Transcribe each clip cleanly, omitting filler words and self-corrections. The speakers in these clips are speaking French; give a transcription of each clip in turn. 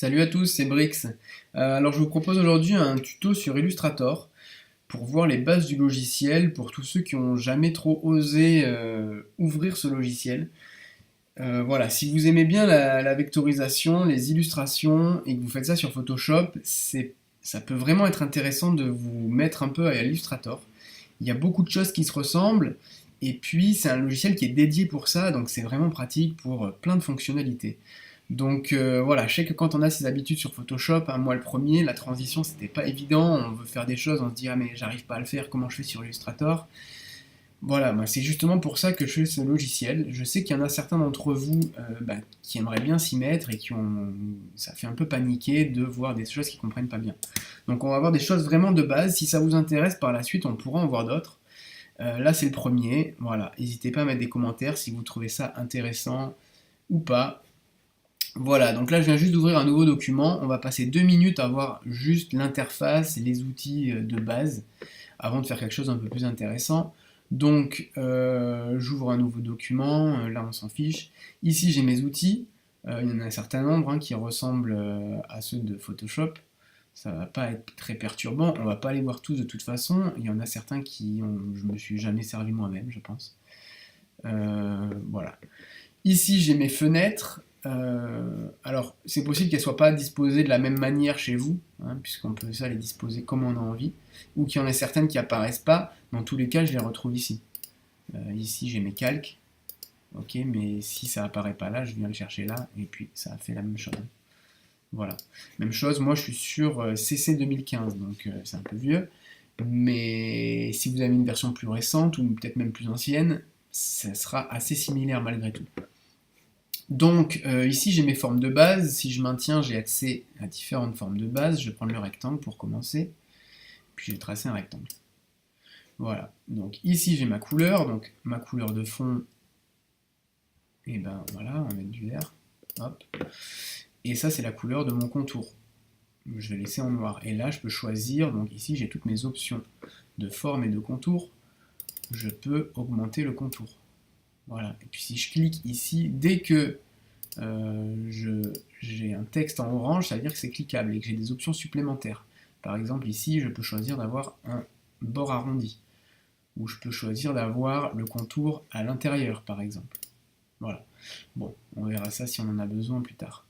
Salut à tous, c'est Brix. Alors je vous propose aujourd'hui un tuto sur Illustrator pour voir les bases du logiciel pour tous ceux qui n'ont jamais trop osé ouvrir ce logiciel. Voilà, si vous aimez bien la vectorisation, les illustrations et que vous faites ça sur Photoshop, ça peut vraiment être intéressant de vous mettre un peu à Illustrator. Il y a beaucoup de choses qui se ressemblent et puis c'est un logiciel qui est dédié pour ça, donc c'est vraiment pratique pour plein de fonctionnalités. Donc voilà, je sais que quand on a ses habitudes sur Photoshop, hein, moi le premier, la transition c'était pas évident, on veut faire des choses, on se dit ah mais j'arrive pas à le faire, comment je fais sur Illustrator? Voilà, moi, c'est justement pour ça que je fais ce logiciel. Je sais qu'il y en a certains d'entre vous qui aimeraient bien s'y mettre et ça fait un peu paniquer de voir des choses qu'ils comprennent pas bien. Donc on va voir des choses vraiment de base, si ça vous intéresse par la suite on pourra en voir d'autres. Là c'est le premier, voilà, n'hésitez pas à mettre des commentaires si vous trouvez ça intéressant ou pas. Voilà, donc là je viens juste d'ouvrir un nouveau document, on va passer 2 minutes à voir juste l'interface et les outils de base avant de faire quelque chose d'un peu plus intéressant. Donc j'ouvre un nouveau document, là on s'en fiche. Ici j'ai mes outils, il y en a un certain nombre qui ressemblent à ceux de Photoshop. Ça va pas être très perturbant, on va pas les voir tous de toute façon, il y en a certains je me suis jamais servi moi-même je pense. Voilà. Ici, j'ai mes fenêtres. Alors, c'est possible qu'elles ne soient pas disposées de la même manière chez vous, hein, puisqu'on peut ça les disposer comme on a envie, ou qu'il y en ait certaines qui apparaissent pas. Dans tous les cas, je les retrouve ici. Ici, j'ai mes calques. Ok, mais si ça apparaît pas là, je viens le chercher là, et puis ça a fait la même chose. Voilà. Même chose, moi je suis sur CC 2015, donc c'est un peu vieux. Mais si vous avez une version plus récente, ou peut-être même plus ancienne, ça sera assez similaire malgré tout. Donc ici j'ai mes formes de base, si je maintiens j'ai accès à différentes formes de base, je vais prendre le rectangle pour commencer, puis je vais tracer un rectangle. Voilà, donc ici j'ai ma couleur, donc ma couleur de fond, et ben voilà, on va mettre du vert, hop, et ça c'est la couleur de mon contour. Je vais laisser en noir, et là je peux choisir, donc ici j'ai toutes mes options de forme et de contour, je peux augmenter le contour. Voilà, et puis si je clique ici, dès que j'ai un texte en orange, ça veut dire que c'est cliquable et que j'ai des options supplémentaires. Par exemple, ici, je peux choisir d'avoir un bord arrondi, ou je peux choisir d'avoir le contour à l'intérieur, par exemple. Voilà. Bon, on verra ça si on en a besoin plus tard.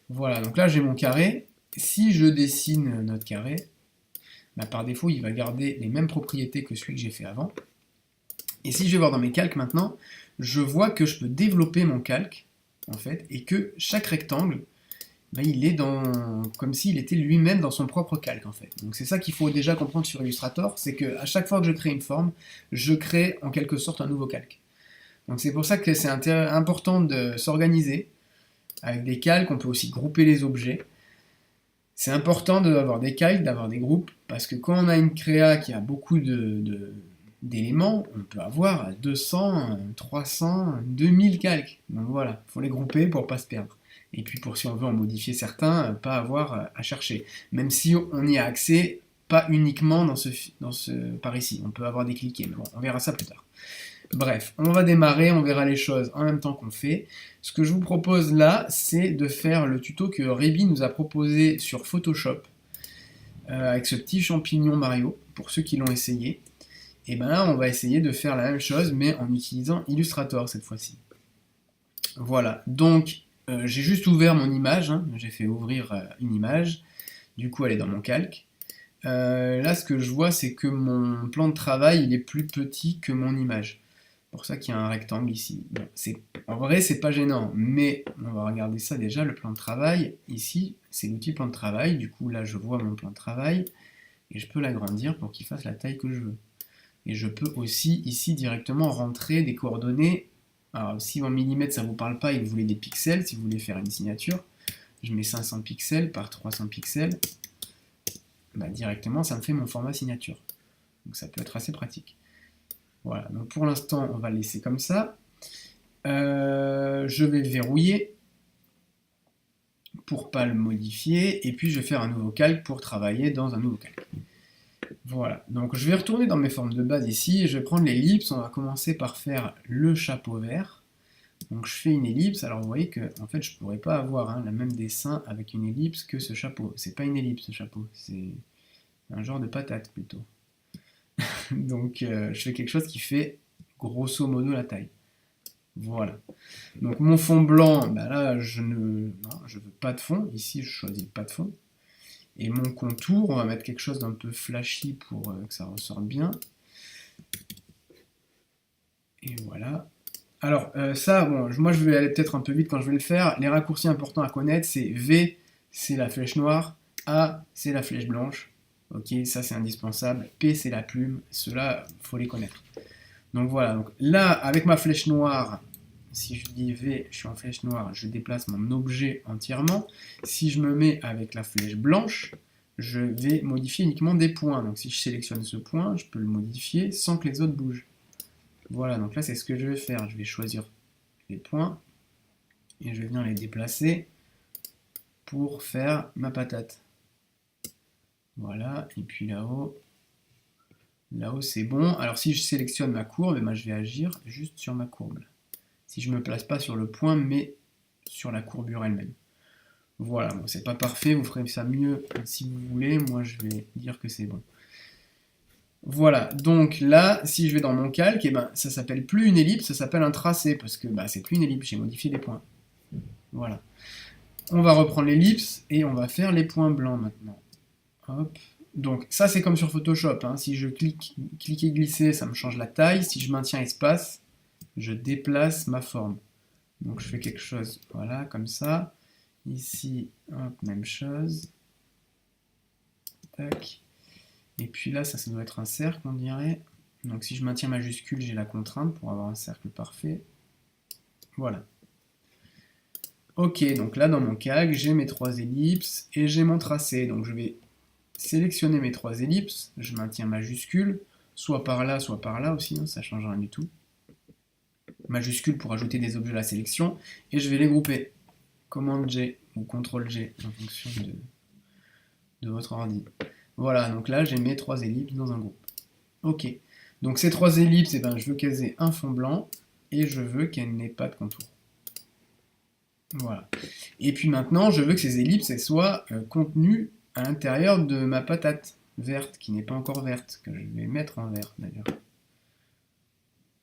Voilà, donc là j'ai mon carré. Si je dessine notre carré, par défaut, il va garder les mêmes propriétés que celui que j'ai fait avant. Et si je vais voir dans mes calques maintenant, je vois que je peux développer mon calque, en fait, et que chaque rectangle, il est comme s'il était lui-même dans son propre calque, en fait. Donc c'est ça qu'il faut déjà comprendre sur Illustrator, c'est qu'à chaque fois que je crée une forme, je crée en quelque sorte un nouveau calque. Donc c'est pour ça que c'est important de s'organiser. Avec des calques, on peut aussi grouper les objets. C'est important d'avoir des calques, d'avoir des groupes, parce que quand on a une créa qui a beaucoup d'éléments, on peut avoir 200, 300, 2000 calques. Donc voilà, il faut les grouper pour ne pas se perdre. Et puis pour si on veut en modifier certains, pas avoir à chercher. Même si on y a accès, pas uniquement par ici. On peut avoir des cliquets, mais bon, on verra ça plus tard. Bref, on va démarrer, on verra les choses en même temps qu'on fait. Ce que je vous propose là, c'est de faire le tuto que Rébi nous a proposé sur Photoshop, avec ce petit champignon Mario, pour ceux qui l'ont essayé. Et ben là, on va essayer de faire la même chose, mais en utilisant Illustrator cette fois-ci. Voilà, donc j'ai juste ouvert mon image, j'ai fait ouvrir une image, du coup elle est dans mon calque. Là, ce que je vois, c'est que mon plan de travail, il est plus petit que mon image. Pour ça qu'il y a un rectangle ici. Bon, en vrai, c'est pas gênant, mais on va regarder ça déjà, le plan de travail. Ici, c'est l'outil plan de travail. Du coup, là, je vois mon plan de travail et je peux l'agrandir pour qu'il fasse la taille que je veux. Et je peux aussi, ici, directement rentrer des coordonnées. Alors, si en millimètres, ça ne vous parle pas et que vous voulez des pixels, si vous voulez faire une signature, je mets 500 pixels par 300 pixels. Directement, ça me fait mon format signature. Donc, ça peut être assez pratique. Voilà, donc pour l'instant, on va le laisser comme ça. Je vais le verrouiller pour ne pas le modifier, et puis je vais faire un nouveau calque pour travailler dans un nouveau calque. Voilà, donc je vais retourner dans mes formes de base ici, et je vais prendre l'ellipse, on va commencer par faire le chapeau vert. Donc je fais une ellipse, alors vous voyez que en fait je pourrais pas avoir le même dessin avec une ellipse que ce chapeau. C'est pas une ellipse ce chapeau, c'est un genre de patate plutôt. Donc je fais quelque chose qui fait grosso modo la taille. Voilà. Donc mon fond blanc, bah là je ne je veux pas de fond. Ici je choisis pas de fond. Et mon contour, on va mettre quelque chose d'un peu flashy pour que ça ressorte bien. Et voilà. Alors ça, bon, moi je vais aller peut-être un peu vite quand je vais le faire. Les raccourcis importants à connaître, c'est V, c'est la flèche noire, A, c'est la flèche blanche. Ok, ça c'est indispensable. P, c'est la plume. Ceux-là, il faut les connaître. Donc voilà, donc là, avec ma flèche noire, si je dis V, je suis en flèche noire, je déplace mon objet entièrement. Si je me mets avec la flèche blanche, je vais modifier uniquement des points. Donc si je sélectionne ce point, je peux le modifier sans que les autres bougent. Voilà, donc là c'est ce que je vais faire. Je vais choisir les points et je vais venir les déplacer pour faire ma patate. Voilà, et puis là-haut, c'est bon. Alors si je sélectionne ma courbe, je vais agir juste sur ma courbe. Si je ne me place pas sur le point, mais sur la courbure elle-même. Voilà, bon, c'est pas parfait, vous ferez ça mieux si vous voulez. Moi je vais dire que c'est bon. Voilà, donc là, si je vais dans mon calque, eh ben, ça s'appelle plus une ellipse, ça s'appelle un tracé, parce que c'est plus une ellipse, j'ai modifié les points. Voilà. On va reprendre l'ellipse et on va faire les points blancs maintenant. Hop. Donc ça c'est comme sur Photoshop, hein. Si je clique et glisser, ça me change la taille. Si je maintiens espace, je déplace ma forme. Donc je fais quelque chose, voilà, comme ça. Ici, hop, même chose. Tac. Et puis là, ça doit être un cercle, on dirait. Donc si je maintiens majuscule, j'ai la contrainte pour avoir un cercle parfait. Voilà. Ok, donc là dans mon calque, j'ai mes 3 ellipses et j'ai mon tracé. Donc je vais sélectionner mes 3 ellipses, je maintiens majuscule, soit par là aussi, hein, ça ne change rien du tout. Majuscule pour ajouter des objets à la sélection, et je vais les grouper. Commande G ou CTRL G en fonction de votre ordi. Voilà, donc là j'ai mes 3 ellipses dans un groupe. Ok, donc ces 3 ellipses, je veux qu'elles aient un fond blanc, et je veux qu'elles n'aient pas de contour. Voilà. Et puis maintenant, je veux que ces ellipses elles soient contenues à l'intérieur de ma patate verte, qui n'est pas encore verte, que je vais mettre en vert d'ailleurs.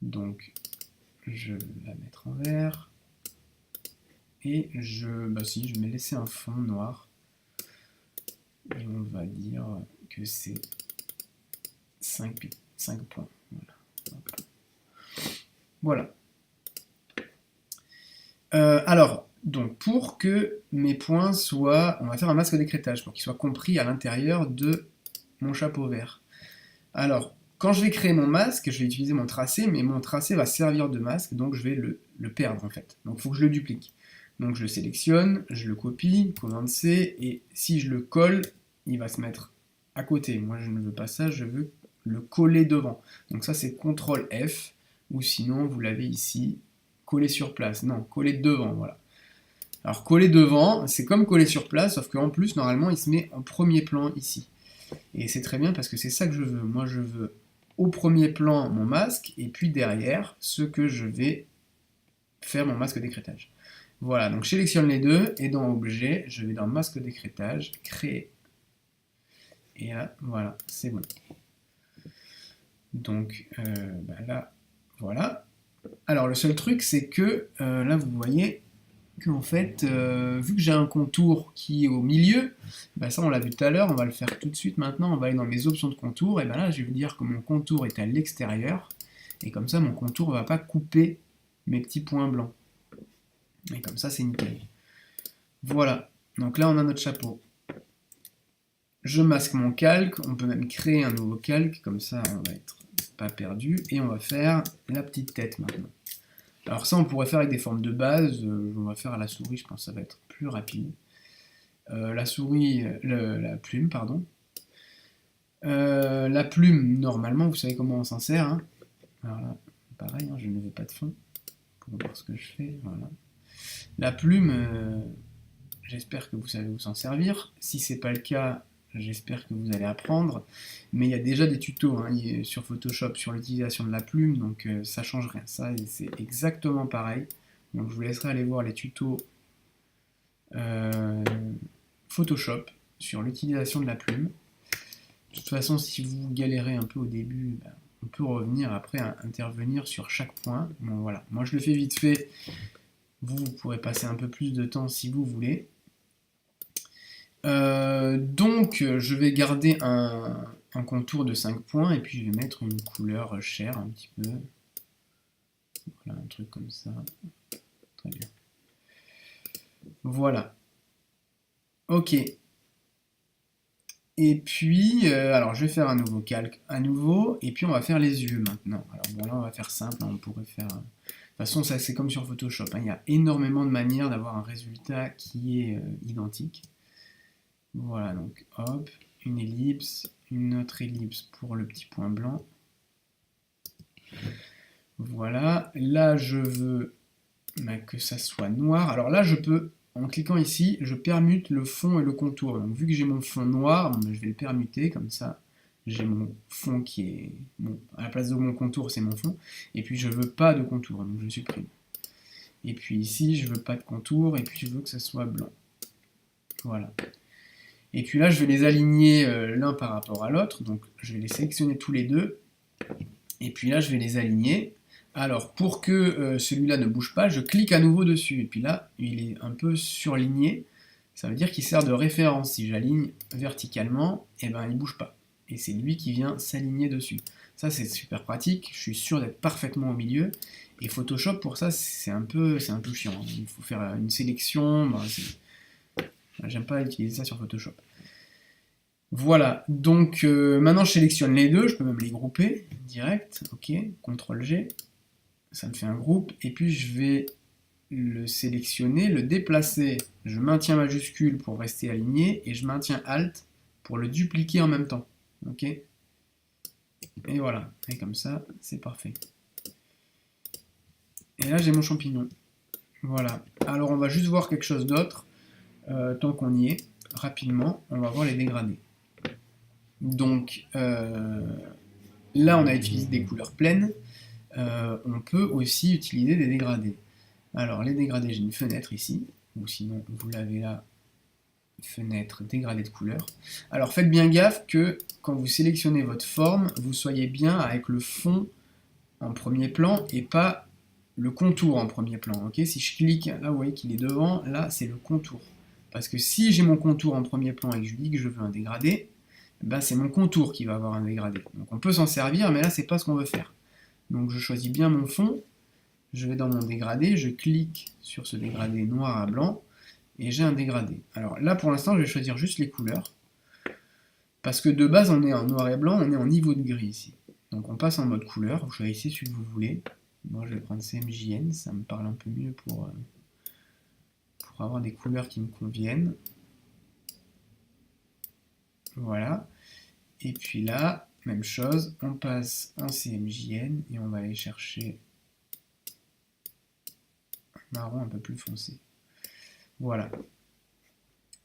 Donc, je vais la mettre en vert. Et je vais laisser un fond noir. Et on va dire que c'est 5 points. Voilà. Alors, donc pour que mes points soient... On va faire un masque d'écrêtage pour qu'ils soient compris à l'intérieur de mon chapeau vert. Alors, quand je vais créer mon masque, je vais utiliser mon tracé, mais mon tracé va servir de masque, donc je vais le perdre en fait. Donc il faut que je le duplique. Donc je le sélectionne, je le copie, commande C, et si je le colle, il va se mettre à côté. Moi je ne veux pas ça, je veux le coller devant. Donc ça c'est CTRL F, ou sinon vous l'avez ici, coller sur place. Non, coller devant, voilà. Alors coller devant, c'est comme coller sur place, sauf qu'en plus, normalement, il se met en premier plan ici. Et c'est très bien parce que c'est ça que je veux. Moi, je veux au premier plan mon masque, et puis derrière, ce que je vais faire mon masque d'écrêtage. Voilà, donc je sélectionne les deux, et dans Objet, je vais dans Masque d'écrêtage, Créer. Et là, voilà, c'est bon. Donc là, voilà. Alors le seul truc, c'est que là, vous voyez qu'en fait, vu que j'ai un contour qui est au milieu, ça on l'a vu tout à l'heure, on va le faire tout de suite maintenant, on va aller dans mes options de contour, et là je vais vous dire que mon contour est à l'extérieur, et comme ça mon contour ne va pas couper mes petits points blancs. Et comme ça c'est nickel. Voilà, donc là on a notre chapeau. Je masque mon calque, on peut même créer un nouveau calque, comme ça on va être pas perdu, et on va faire la petite tête maintenant. Alors ça on pourrait faire avec des formes de base, on va faire à la souris, je pense que ça va être plus rapide. La souris, la plume, pardon. La plume, normalement, vous savez comment on s'en sert. Hein. Alors là, pareil, je ne veux pas de fond pour voir ce que je fais. Voilà. La plume, j'espère que vous savez vous en servir. Si c'est pas le cas, j'espère que vous allez apprendre. Mais il y a déjà des tutos sur Photoshop sur l'utilisation de la plume, donc ça change rien. Ça, c'est exactement pareil. Donc je vous laisserai aller voir les tutos Photoshop sur l'utilisation de la plume. De toute façon, si vous galérez un peu au début, on peut revenir après à intervenir sur chaque point. Bon, voilà. Moi, je le fais vite fait. Vous pourrez passer un peu plus de temps si vous voulez. Donc, je vais garder un contour de 5 points et puis je vais mettre une couleur chair un petit peu. Voilà, un truc comme ça. Très bien. Voilà. Ok. Et puis, alors je vais faire un nouveau calque à nouveau, et puis on va faire les yeux maintenant. Alors bon, là on va faire simple, hein, on pourrait faire... De toute façon, ça c'est comme sur Photoshop, hein, il y a énormément de manières d'avoir un résultat qui est identique. Voilà, donc hop, une ellipse, une autre ellipse pour le petit point blanc. Voilà, là je veux que ça soit noir. Alors là je peux, en cliquant ici, je permute le fond et le contour. Donc vu que j'ai mon fond noir, je vais le permuter comme ça. J'ai mon fond qui est... Bon, à la place de mon contour, c'est mon fond. Et puis je veux pas de contour, donc je supprime. Et puis ici, je veux pas de contour, et puis je veux que ça soit blanc. Voilà. Et puis là, je vais les aligner l'un par rapport à l'autre. Donc je vais les sélectionner tous les deux. Et puis là, je vais les aligner. Alors, pour que celui-là ne bouge pas, je clique à nouveau dessus. Et puis là, il est un peu surligné. Ça veut dire qu'il sert de référence. Si j'aligne verticalement, et ben, il ne bouge pas. Et c'est lui qui vient s'aligner dessus. Ça, c'est super pratique. Je suis sûr d'être parfaitement au milieu. Et Photoshop, pour ça, c'est un peu chiant. Il faut faire une sélection. J'aime pas utiliser ça sur Photoshop. Voilà, donc maintenant je sélectionne les deux, je peux même les grouper direct, ok, CTRL-G, ça me fait un groupe, et puis je vais le sélectionner, le déplacer, je maintiens majuscule pour rester aligné, et je maintiens Alt pour le dupliquer en même temps, ok. Et voilà, et comme ça, c'est parfait. Et là j'ai mon champignon, voilà. Alors on va juste voir quelque chose d'autre, tant qu'on y est, rapidement, on va voir les dégradés. Donc là on a utilisé des couleurs pleines, on peut aussi utiliser des dégradés. Alors les dégradés, j'ai une fenêtre ici, ou sinon vous l'avez là, fenêtre dégradé de couleur. Alors faites bien gaffe que quand vous sélectionnez votre forme, vous soyez bien avec le fond en premier plan et pas le contour en premier plan. Ok, si je clique, là vous voyez qu'il est devant, là c'est le contour. Parce que si j'ai mon contour en premier plan et que je dis que je veux un dégradé, ben c'est mon contour qui va avoir un dégradé. Donc on peut s'en servir, mais là c'est pas ce qu'on veut faire. Donc je choisis bien mon fond, je vais dans mon dégradé, je clique sur ce dégradé noir à blanc, et j'ai un dégradé. Alors là pour l'instant je vais choisir juste les couleurs, parce que de base on est en noir et blanc, on est en niveau de gris ici. Donc on passe en mode couleur, vous choisissez celui que vous voulez. Moi je vais prendre CMJN, ça me parle un peu mieux pour avoir des couleurs qui me conviennent. Voilà. Et puis là, même chose, on passe en CMJN et on va aller chercher un marron un peu plus foncé. Voilà.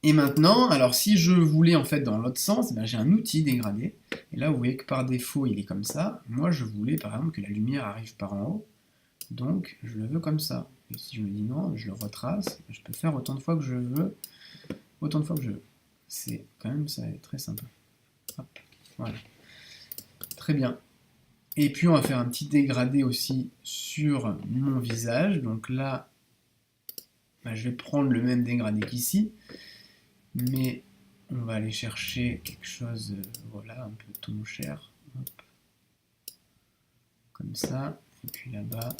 Et maintenant, alors si je voulais en fait dans l'autre sens, ben, j'ai un outil dégradé. Et là, vous voyez que par défaut, il est comme ça. Moi, je voulais par exemple que la lumière arrive par en haut. Donc, je le veux comme ça. Et si je me dis non, je le retrace. Je peux faire autant de fois que je veux. Autant de fois que je veux. C'est quand même ça, très sympa. Hop, voilà. Très bien. Et puis, on va faire un petit dégradé aussi sur mon visage. Donc là, ben, je vais prendre le même dégradé qu'ici. Mais on va aller chercher quelque chose, voilà, un peu ton cher. Hop. Comme ça. Et puis là-bas.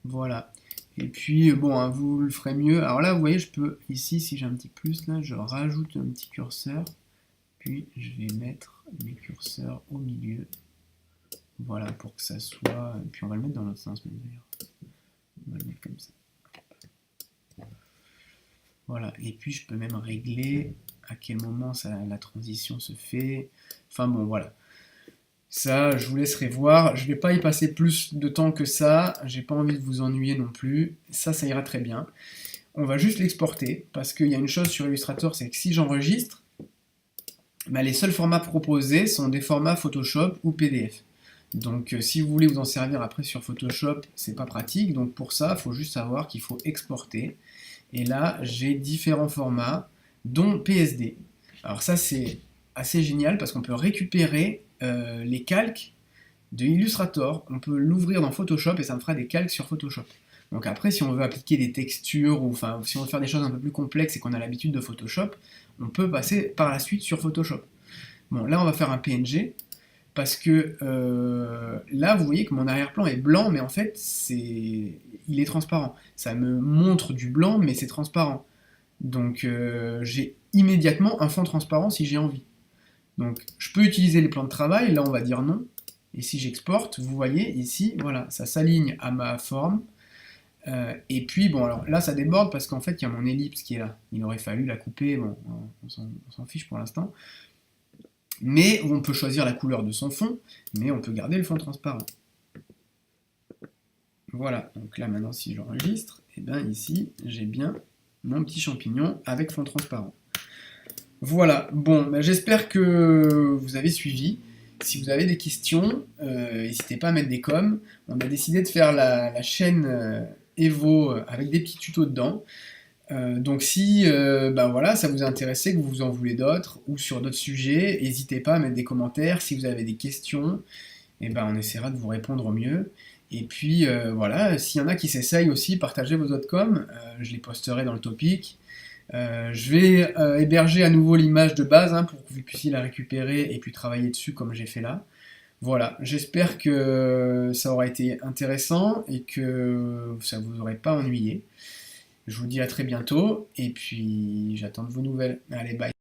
Voilà. Et puis, bon, hein, vous le ferez mieux. Alors là, vous voyez, je peux, ici, si j'ai un petit plus, là, je rajoute un petit curseur. Puis, je vais mettre mes curseurs au milieu. Voilà, pour que ça soit... Et puis, on va le mettre dans l'autre sens, même d'ailleurs. On va le mettre comme ça. Voilà. Et puis, je peux même régler à quel moment la transition se fait. Enfin, bon, voilà. Ça, je vous laisserai voir. Je vais pas y passer plus de temps que ça. J'ai pas envie de vous ennuyer non plus. Ça ira très bien. On va juste l'exporter parce qu'il y a une chose sur Illustrator, c'est que si j'enregistre, bah, les seuls formats proposés sont des formats Photoshop ou PDF. Donc si vous voulez vous en servir après sur Photoshop, c'est pas pratique. Donc pour ça, il faut juste savoir qu'il faut exporter. Et là, j'ai différents formats, dont PSD. Alors ça, c'est assez génial parce qu'on peut récupérer les calques de Illustrator. On peut l'ouvrir dans Photoshop et ça me fera des calques sur Photoshop. Donc après, si on veut appliquer des textures, ou enfin, si on veut faire des choses un peu plus complexes et qu'on a l'habitude de Photoshop, on peut passer par la suite sur Photoshop. Bon, là, on va faire un PNG, parce que là, vous voyez que mon arrière-plan est blanc, mais en fait, il est transparent. Ça me montre du blanc, mais c'est transparent. Donc j'ai immédiatement un fond transparent si j'ai envie. Donc je peux utiliser les plans de travail, là on va dire non. Et si j'exporte, vous voyez ici, voilà, ça s'aligne à ma forme. Et puis bon, alors là ça déborde parce qu'en fait il y a mon ellipse qui est là. Il aurait fallu la couper, bon, on s'en fiche pour l'instant. Mais on peut choisir la couleur de son fond, mais on peut garder le fond transparent. Voilà, donc là maintenant si j'enregistre, et bien ici j'ai bien mon petit champignon avec fond transparent. Voilà, bon, ben, j'espère que vous avez suivi. Si vous avez des questions, n'hésitez pas à mettre des coms. On a décidé de faire la chaîne Evo avec des petits tutos dedans. Donc si ben voilà, ça vous a intéressé, que vous en voulez d'autres, ou sur d'autres sujets, n'hésitez pas à mettre des commentaires. Si vous avez des questions, et ben on essaiera de vous répondre au mieux. Et puis voilà, s'il y en a qui s'essayent aussi, partagez vos autres coms, je les posterai dans le topic. Je vais héberger à nouveau l'image de base hein, pour que vous puissiez la récupérer et puis travailler dessus comme j'ai fait là. Voilà, j'espère que ça aura été intéressant et que ça ne vous aurait pas ennuyé. Je vous dis à très bientôt et puis j'attends de vos nouvelles. Allez, bye.